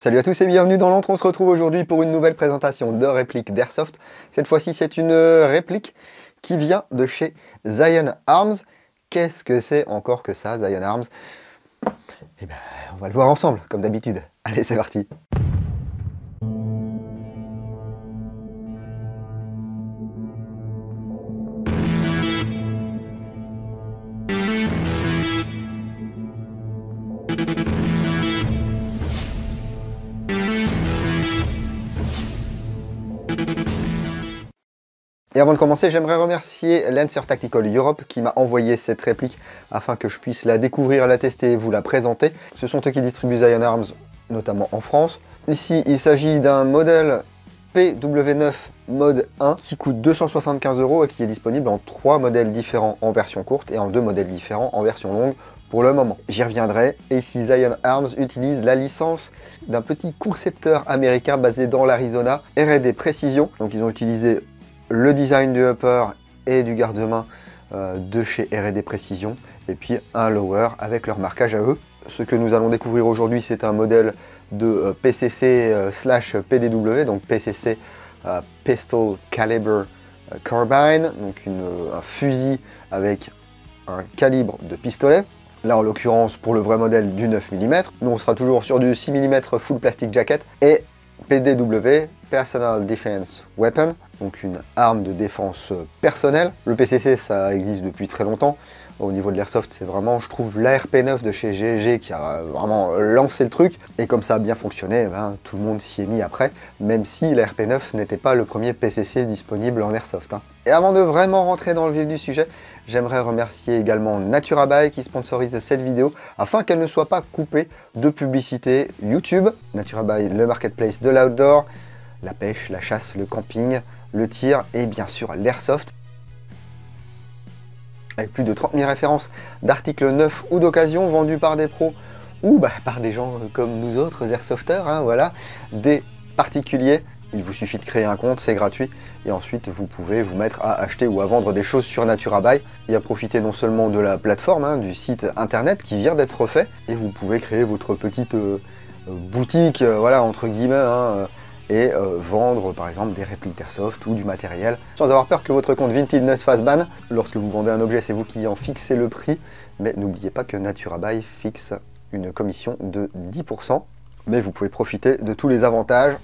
Salut à tous et bienvenue dans l'Antre. On se retrouve aujourd'hui pour une nouvelle présentation de réplique d'Airsoft. Cette fois-ci, c'est une réplique qui vient de chez Zion Arms. Qu'est-ce que c'est encore que ça, Zion Arms? Eh bien, on va le voir ensemble, comme d'habitude. Allez, c'est parti. Et avant de commencer, j'aimerais remercier Lancer Tactical Europe qui m'a envoyé cette réplique afin que je puisse la découvrir, la tester et vous la présenter. Ce sont eux qui distribuent Zion Arms, notamment en France. Ici, il s'agit d'un modèle PW9 mode 1 qui coûte 275 € et qui est disponible en 3 modèles différents en version courte et en 2 modèles différents en version longue pour le moment. J'y reviendrai. Et ici, Zion Arms utilise la licence d'un petit concepteur américain basé dans l'Arizona, R&D Précision. Donc ils ont utilisé le design du upper et du garde-main de chez R&D Précision, et puis un lower avec leur marquage à eux. Ce que nous allons découvrir aujourd'hui, c'est un modèle de PCC slash PDW, donc PCC Pistol Caliber Carbine, donc un fusil avec un calibre de pistolet. Là en l'occurrence pour le vrai modèle du 9 mm, nous on sera toujours sur du 6 mm full plastic jacket, et PDW, Personal Defense Weapon, donc une arme de défense personnelle. Le PCC, ça existe depuis très longtemps. Au niveau de l'airsoft, c'est vraiment, je trouve, l'ARP9 de chez GG qui a vraiment lancé le truc. Et comme ça a bien fonctionné, ben, tout le monde s'y est mis après, même si l'ARP9 n'était pas le premier PCC disponible en airsoft. Et avant de vraiment rentrer dans le vif du sujet, j'aimerais remercier également NaturaBuy qui sponsorise cette vidéo afin qu'elle ne soit pas coupée de publicité YouTube. NaturaBuy, le marketplace de l'outdoor, la pêche, la chasse, le camping, le tir et bien sûr l'airsoft. Avec plus de 30 000 références d'articles neufs ou d'occasion vendus par des pros ou par des gens comme nous autres airsofters, voilà, des particuliers. Il vous suffit de créer un compte, c'est gratuit, et ensuite vous pouvez vous mettre à acheter ou à vendre des choses sur NaturaBuy et à profiter non seulement de la plateforme, du site internet qui vient d'être refait, et vous pouvez créer votre petite boutique, voilà, entre guillemets, et vendre par exemple des répliques d'airsoft ou du matériel sans avoir peur que votre compte Vinted ne se fasse ban. Lorsque vous vendez un objet, c'est vous qui en fixez le prix, mais n'oubliez pas que NaturaBuy fixe une commission de 10%, mais vous pouvez profiter de tous les avantages,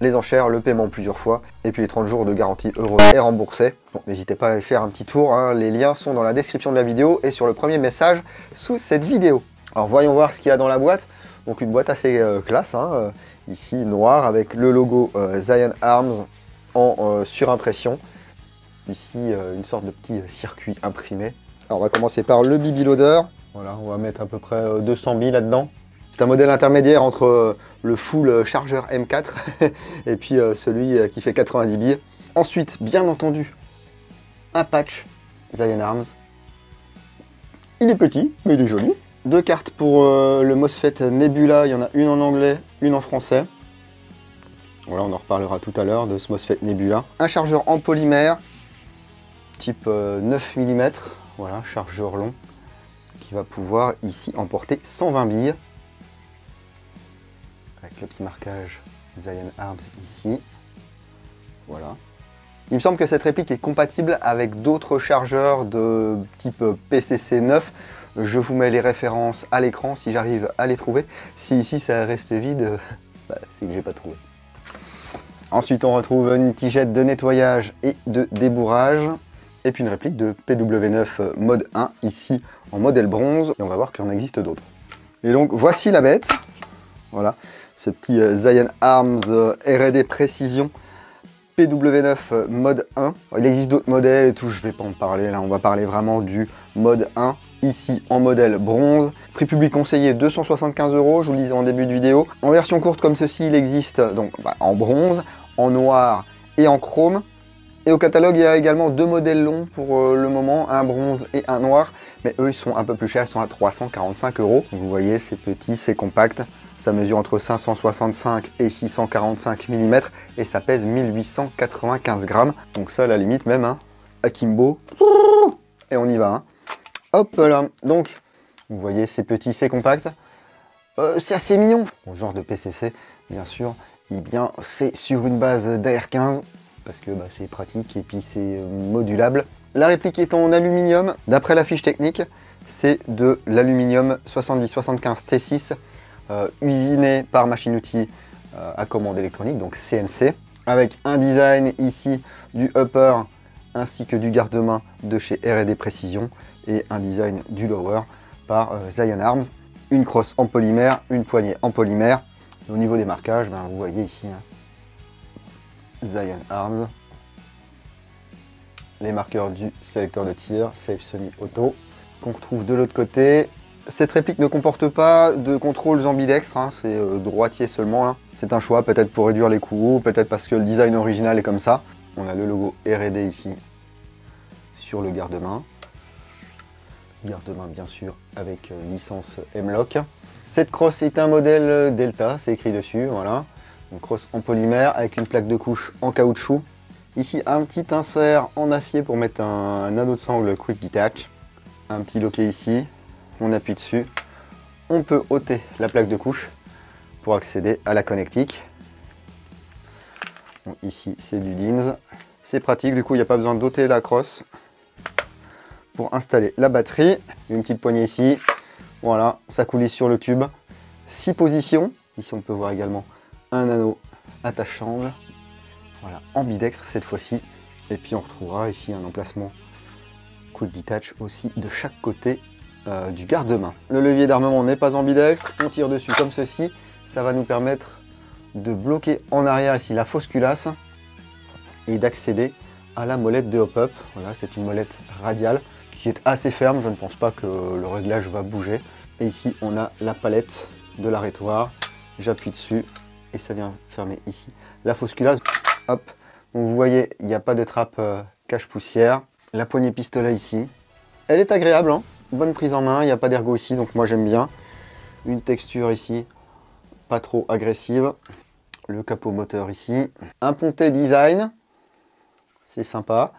les enchères, le paiement plusieurs fois, et puis les 30 jours de garantie euro et remboursés. Bon, n'hésitez pas à aller faire un petit tour, les liens sont dans la description de la vidéo et sur le premier message sous cette vidéo. Alors voyons voir ce qu'il y a dans la boîte. Donc une boîte assez classe, ici noire avec le logo Zion Arms en surimpression. Ici une sorte de petit circuit imprimé. Alors on va commencer par le BB Loader. Voilà, on va mettre à peu près 200 billes là-dedans. C'est un modèle intermédiaire entre le full chargeur M4 et puis celui qui fait 90 billes. Ensuite, bien entendu, un patch Zion Arms. Il est petit, mais il est joli. 2 cartes pour le MOSFET Nebula, il y en a une en anglais, une en français. Voilà, on en reparlera tout à l'heure de ce MOSFET Nebula. Un chargeur en polymère, type 9 mm, voilà, chargeur long, qui va pouvoir ici emporter 120 billes. Avec le petit marquage Zion Arms ici. Voilà. Il me semble que cette réplique est compatible avec d'autres chargeurs de type PCC 9. Je vous mets les références à l'écran si j'arrive à les trouver. Si ici ça reste vide, c'est que j'ai pas trouvé. Ensuite on retrouve une tigette de nettoyage et de débourrage. Et puis une réplique de PW9 mode 1, ici en modèle bronze. Et on va voir qu'il en existe d'autres. Et donc voici la bête. Voilà, ce petit Zion Arms R&D Précision PW9 mode 1. Il existe d'autres modèles et tout, je vais pas en parler. Là on va parler vraiment du mode 1. Ici en modèle bronze, prix public conseillé 275 €, je vous le disais en début de vidéo. En version courte comme ceci, il existe donc en bronze, en noir et en chrome. Et au catalogue, il y a également 2 modèles longs pour le moment, un bronze et un noir. Mais eux, ils sont un peu plus chers, ils sont à 345 €. Donc vous voyez, c'est petit, c'est compact. Ça mesure entre 565 et 645 mm et ça pèse 1895 grammes. Donc ça, à la limite même, akimbo. Et on y va. Hop là, donc vous voyez c'est petit, c'est compact, c'est assez mignon. Bon, genre de PCC, bien sûr, eh bien c'est sur une base d'AR15 parce que bah, c'est pratique et puis c'est modulable. La réplique est en aluminium. D'après la fiche technique, c'est de l'aluminium 7075 T6 usiné par machine-outil à commande électronique, donc CNC, avec un design ici du upper ainsi que du garde-main de chez R&D Précision et un design du lower par Zion Arms. Une crosse en polymère, une poignée en polymère. Au niveau des marquages, ben, vous voyez ici hein, Zion Arms, les marqueurs du sélecteur de tir, Safe Semi-Auto, qu'on retrouve de l'autre côté. Cette réplique ne comporte pas de contrôles ambidextres, hein, c'est droitier seulement. C'est un choix, peut-être pour réduire les coûts, peut-être parce que le design original est comme ça. On a le logo R&D ici sur le garde-main. Garde-main bien sûr avec licence M-Lock. Cette crosse est un modèle Delta, c'est écrit dessus, voilà. Une crosse en polymère avec une plaque de couche en caoutchouc. Ici un petit insert en acier pour mettre un anneau de sangle Quick Detach. Un petit loquet ici, on appuie dessus. On peut ôter la plaque de couche pour accéder à la connectique. Bon, ici c'est du DINS. C'est pratique, du coup il n'y a pas besoin d'ôter la crosse pour installer la batterie. Une petite poignée ici. Voilà, ça coulisse sur le tube. 6 positions. Ici on peut voir également un anneau attache-sangle. Voilà, ambidextre cette fois-ci. Et puis on retrouvera ici un emplacement Quick Detach aussi de chaque côté du garde-main. Le levier d'armement n'est pas ambidextre. On tire dessus comme ceci. Ça va nous permettre de bloquer en arrière ici la fausse culasse et d'accéder à la molette de hop-up. Voilà, c'est une molette radiale qui est assez ferme. Je ne pense pas que le réglage va bouger. Et ici, on a la palette de l'arrêtoir. J'appuie dessus et ça vient fermer ici la fausse culasse. Hop. Donc vous voyez, il n'y a pas de trappe cache-poussière. La poignée pistolet ici. Elle est agréable, hein. Bonne prise en main. Il n'y a pas d'ergot ici, donc moi j'aime bien. Une texture ici, pas trop agressive. Le capot moteur ici. Un pontet design. C'est sympa.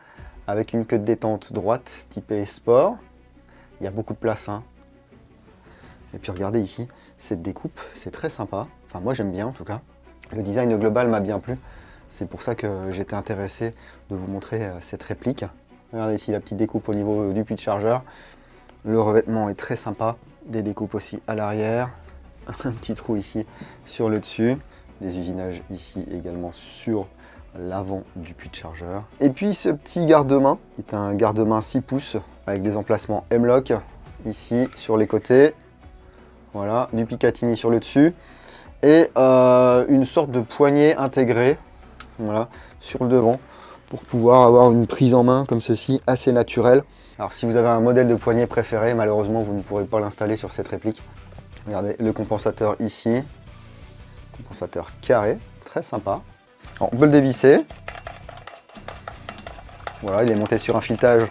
Avec une queue de détente droite typée sport. Il y a beaucoup de place, hein. Et puis regardez ici, cette découpe, c'est très sympa. Enfin moi j'aime bien en tout cas. Le design global m'a bien plu. C'est pour ça que j'étais intéressé de vous montrer cette réplique. Regardez ici la petite découpe au niveau du puits de chargeur. Le revêtement est très sympa. Des découpes aussi à l'arrière. Un petit trou ici sur le dessus. Des usinages ici également sur l'avant du puits de chargeur. Et puis ce petit garde-main, qui est un garde-main 6 pouces avec des emplacements M-Lock ici sur les côtés. Voilà, du Picatinny sur le dessus. Et une sorte de poignée intégrée, voilà, sur le devant pour pouvoir avoir une prise en main comme ceci, assez naturelle. Alors si vous avez un modèle de poignée préféré, malheureusement vous ne pourrez pas l'installer sur cette réplique. Regardez le compensateur ici, compensateur carré, très sympa. Alors, on peut le dévisser. Voilà, il est monté sur un filetage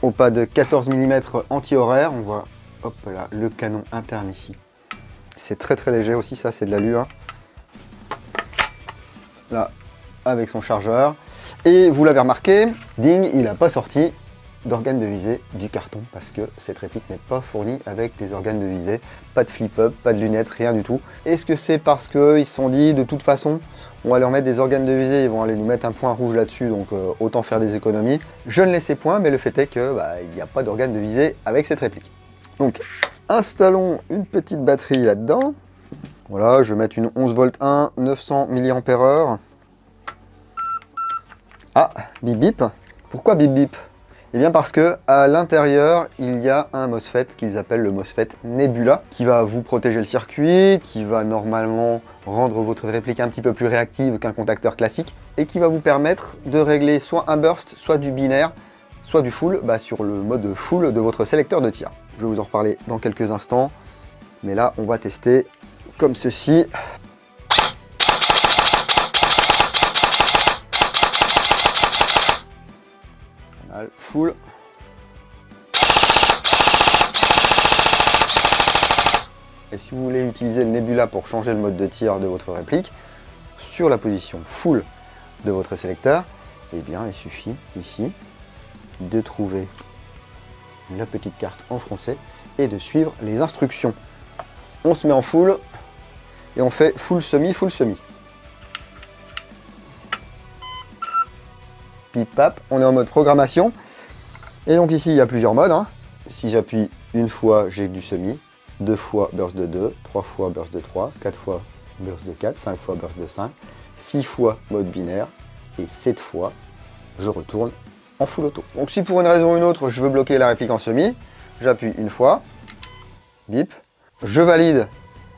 au pas de 14 mm anti-horaire. On voit, hop là, le canon interne ici. C'est très très léger aussi, ça c'est de l'alu. Hein. Là, avec son chargeur. Et vous l'avez remarqué, ding, il n'a pas sorti d'organes de visée du carton parce que cette réplique n'est pas fournie avec des organes de visée. Pas de flip-up, pas de lunettes, rien du tout. Est-ce que c'est parce qu'ils se sont dit de toute façon on va leur mettre des organes de visée, ils vont aller nous mettre un point rouge là-dessus, donc autant faire des économies. Je ne laissais point, mais le fait est que il n'y a pas d'organe de visée avec cette réplique. Donc installons une petite batterie là-dedans. Voilà, je vais mettre une 11 volt 1, 900 mAh. Ah, bip bip. Pourquoi bip bip? Eh bien parce que à l'intérieur, il y a un MOSFET qu'ils appellent le MOSFET Nebula, qui va vous protéger le circuit, qui va normalement rendre votre réplique un petit peu plus réactive qu'un contacteur classique, et qui va vous permettre de régler soit un burst, soit du binaire, soit du full, sur le mode full de votre sélecteur de tir. Je vais vous en reparler dans quelques instants, mais là on va tester comme ceci. Full. Et si vous voulez utiliser le Nebula pour changer le mode de tir de votre réplique, sur la position full de votre sélecteur, eh bien il suffit ici de trouver la petite carte en français et de suivre les instructions. On se met en full et on fait full semi, full semi. Pip pap, on est en mode programmation. Et donc ici il y a plusieurs modes, hein. Si j'appuie une fois, j'ai du semi, 2 fois burst de 2, 3 fois burst de 3, 4 fois burst de 4, 5 fois burst de 5, 6 fois mode binaire et 7 fois je retourne en full auto. Donc si pour une raison ou une autre je veux bloquer la réplique en semi, j'appuie une fois, bip, je valide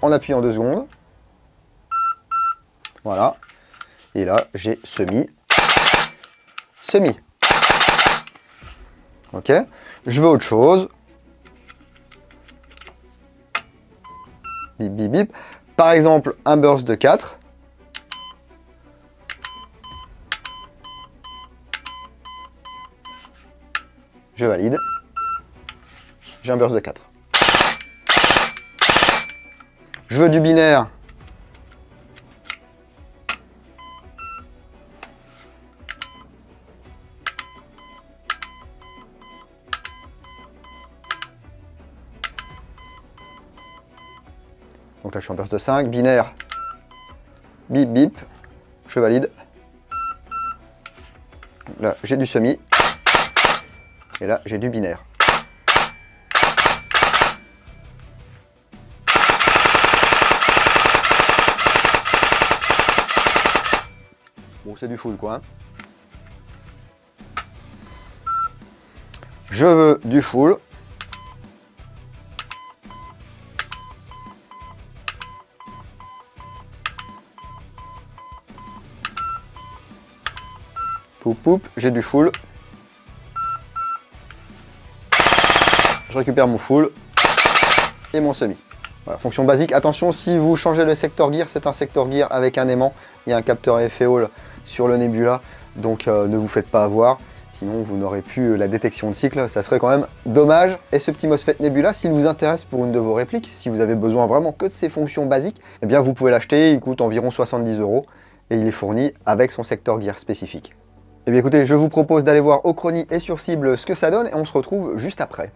en appuyant 2 secondes, voilà, et là j'ai semi, semi. Ok, je veux autre chose. Bip, bip, bip. Par exemple, un burst de 4. Je valide. J'ai un burst de 4. Je veux du binaire. Donc là, je suis en burst de 5. Binaire. Bip, bip. Je valide. Là, j'ai du semi. Et là, j'ai du binaire. Bon, c'est du full, quoi. Hein. Je veux du full. Poup, poup, j'ai du full. Je récupère mon full et mon semi. Voilà, fonction basique. Attention, si vous changez le sector gear, c'est un sector gear avec un aimant. Il y a un capteur FEOL sur le Nebula, donc ne vous faites pas avoir. Sinon, vous n'aurez plus la détection de cycle. Ça serait quand même dommage. Et ce petit MOSFET Nebula, s'il vous intéresse pour une de vos répliques, si vous avez besoin vraiment que de ces fonctions basiques, eh bien vous pouvez l'acheter. Il coûte environ 70 € et il est fourni avec son sector gear spécifique. Eh bien écoutez, je vous propose d'aller voir au Chronie et sur cible ce que ça donne et on se retrouve juste après.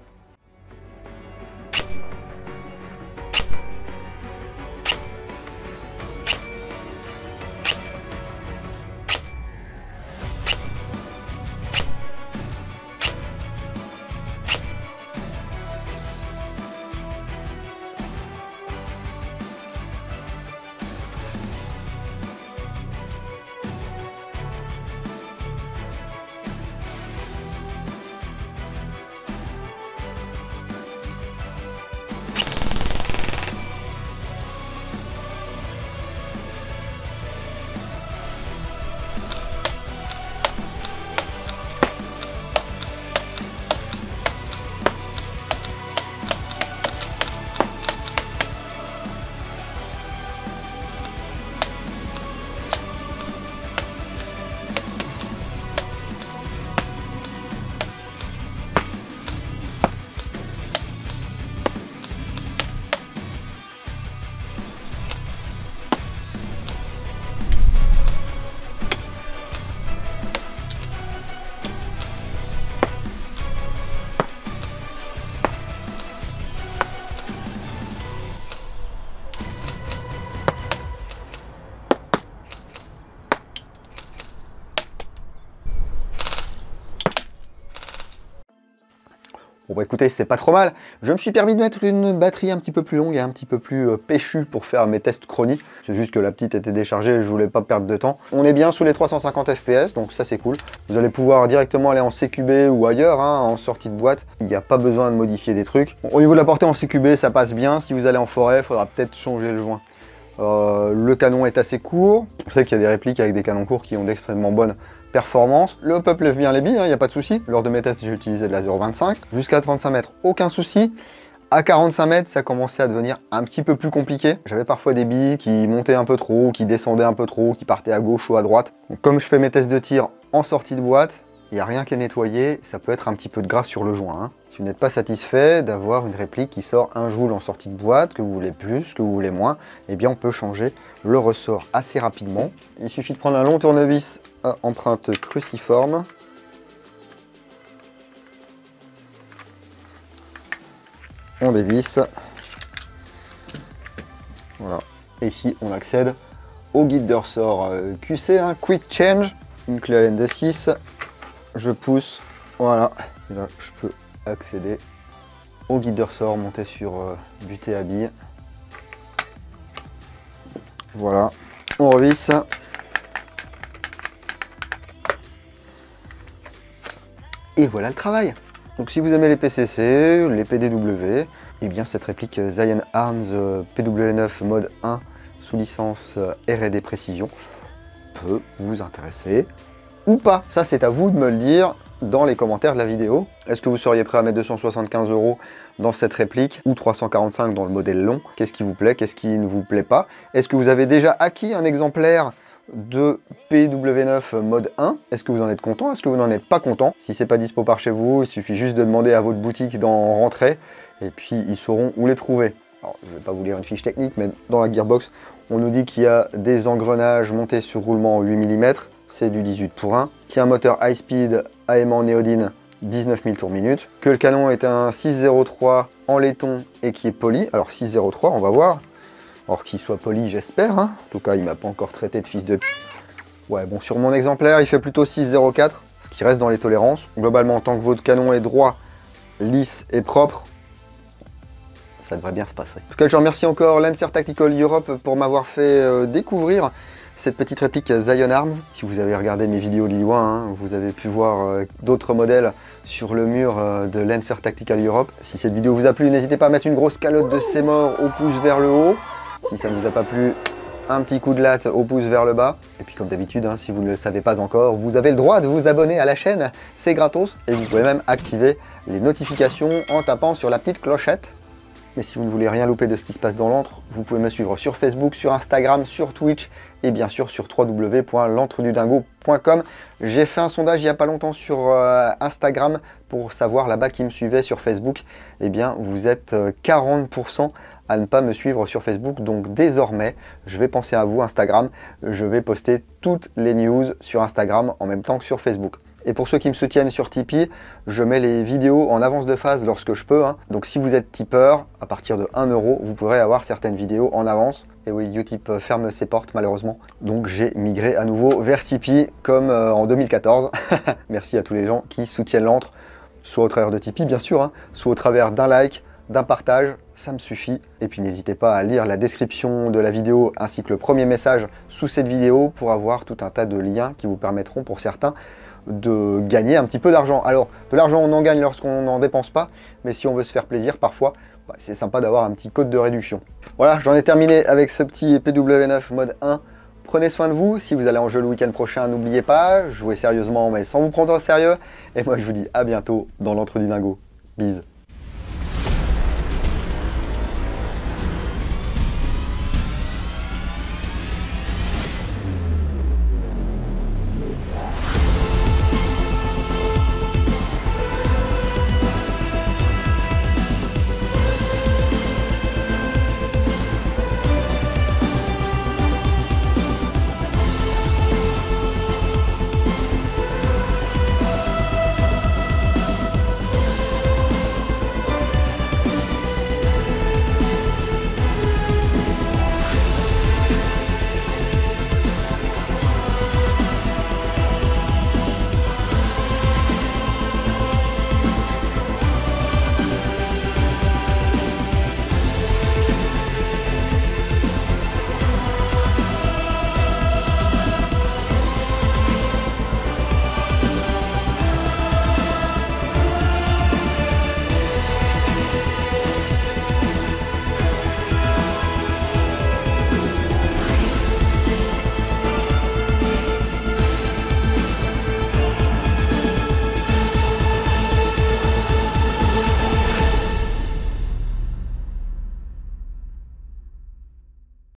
Bon bah écoutez, c'est pas trop mal. Je me suis permis de mettre une batterie un petit peu plus longue et un petit peu plus péchue pour faire mes tests Chronie. C'est juste que la petite était déchargée et je voulais pas perdre de temps. On est bien sous les 350 fps, donc ça c'est cool. Vous allez pouvoir directement aller en CQB ou ailleurs, hein, en sortie de boîte. Il n'y a pas besoin de modifier des trucs. Bon, au niveau de la portée en CQB, ça passe bien. Si vous allez en forêt, il faudra peut-être changer le joint. Le canon est assez court. Je sais qu'il y a des répliques avec des canons courts qui ont d'extrêmement bonnes performances. Le hop-up lève bien les billes, il n'y a pas de souci. Lors de mes tests, j'ai utilisé de la 0,25. Jusqu'à 35 mètres, aucun souci. À 45 mètres, ça commençait à devenir un petit peu plus compliqué. J'avais parfois des billes qui montaient un peu trop, qui descendaient un peu trop, qui partaient à gauche ou à droite. Donc, comme je fais mes tests de tir en sortie de boîte, il n'y a rien qui est nettoyé, ça peut être un petit peu de gras sur le joint. Hein. Si vous n'êtes pas satisfait d'avoir une réplique qui sort 1 joule en sortie de boîte, que vous voulez plus, que vous voulez moins, eh bien on peut changer le ressort assez rapidement. Il suffit de prendre un long tournevis à empreinte cruciforme. On dévisse. Voilà. Et ici, on accède au guide de ressort QC, Quick Change, une clé Allen de 6. Je pousse, voilà, et là je peux accéder au guide de ressort monté sur buté à billes. Voilà, on revisse. Et voilà le travail. Donc si vous aimez les PCC, les PDW, et bien cette réplique Zion Arms PW9 mode 1 sous licence R&D Précision peut vous intéresser ou pas. Ça c'est à vous de me le dire dans les commentaires de la vidéo. Est-ce que vous seriez prêt à mettre 275 € dans cette réplique ou 345 dans le modèle long? Qu'est-ce qui vous plaît? Qu'est-ce qui ne vous plaît pas? Est-ce que vous avez déjà acquis un exemplaire de PW9 mode 1? Est-ce que vous en êtes content? Est-ce que vous n'en êtes pas content? Si c'est pas dispo par chez vous, il suffit juste de demander à votre boutique d'en rentrer et puis ils sauront où les trouver. Alors, je ne vais pas vous lire une fiche technique, mais dans la gearbox, on nous dit qu'il y a des engrenages montés sur roulement 8 mm, c'est du 18 pour 1, qu'il y a un moteur high speed à aimant néodyne 19 000 tours minute, que le canon est un 603 en laiton et qui est poli. Alors 603, on va voir. Alors qu'il soit poli, j'espère. En tout cas, il m'a pas encore traité de fils de p. Ouais, bon, sur mon exemplaire, il fait plutôt 604, ce qui reste dans les tolérances. Globalement, tant que votre canon est droit, lisse et propre, ça devrait bien se passer. En tout cas, je remercie encore Lancer Tactical Europe pour m'avoir fait découvrir cette petite réplique Zion Arms. Si vous avez regardé mes vidéos Lillois, vous avez pu voir d'autres modèles sur le mur de Lancer Tactical Europe. Si cette vidéo vous a plu, n'hésitez pas à mettre une grosse calotte de Seymour au pouce vers le haut. Si ça ne vous a pas plu, un petit coup de latte au pouce vers le bas. Et puis comme d'habitude, si vous ne le savez pas encore, vous avez le droit de vous abonner à la chaîne, c'est gratos. Et vous pouvez même activer les notifications en tapant sur la petite clochette. Mais si vous ne voulez rien louper de ce qui se passe dans l'antre, vous pouvez me suivre sur Facebook, sur Instagram, sur Twitch et bien sûr sur www.l'entredudingo.com. J'ai fait un sondage il n'y a pas longtemps sur Instagram pour savoir là-bas qui me suivait sur Facebook. Eh bien, vous êtes 40% à ne pas me suivre sur Facebook. Donc désormais, je vais penser à vous Instagram. Je vais poster toutes les news sur Instagram en même temps que sur Facebook. Et pour ceux qui me soutiennent sur Tipeee, je mets les vidéos en avance de phase lorsque je peux. Donc si vous êtes tipeur, à partir de 1 €, vous pourrez avoir certaines vidéos en avance. Et oui, Utip ferme ses portes malheureusement. Donc j'ai migré à nouveau vers Tipeee comme en 2014. Merci à tous les gens qui soutiennent l'antre, soit au travers de Tipeee bien sûr, soit au travers d'un like, d'un partage, ça me suffit. Et puis n'hésitez pas à lire la description de la vidéo ainsi que le premier message sous cette vidéo pour avoir tout un tas de liens qui vous permettront pour certains de gagner un petit peu d'argent. Alors, de l'argent, on en gagne lorsqu'on n'en dépense pas, mais si on veut se faire plaisir, parfois, c'est sympa d'avoir un petit code de réduction. Voilà, j'en ai terminé avec ce petit PW9 mode 1. Prenez soin de vous. Si vous allez en jeu le week-end prochain, n'oubliez pas, jouez sérieusement, mais sans vous prendre au sérieux. Et moi, je vous dis à bientôt dans l'Entre du Dingo. Bise.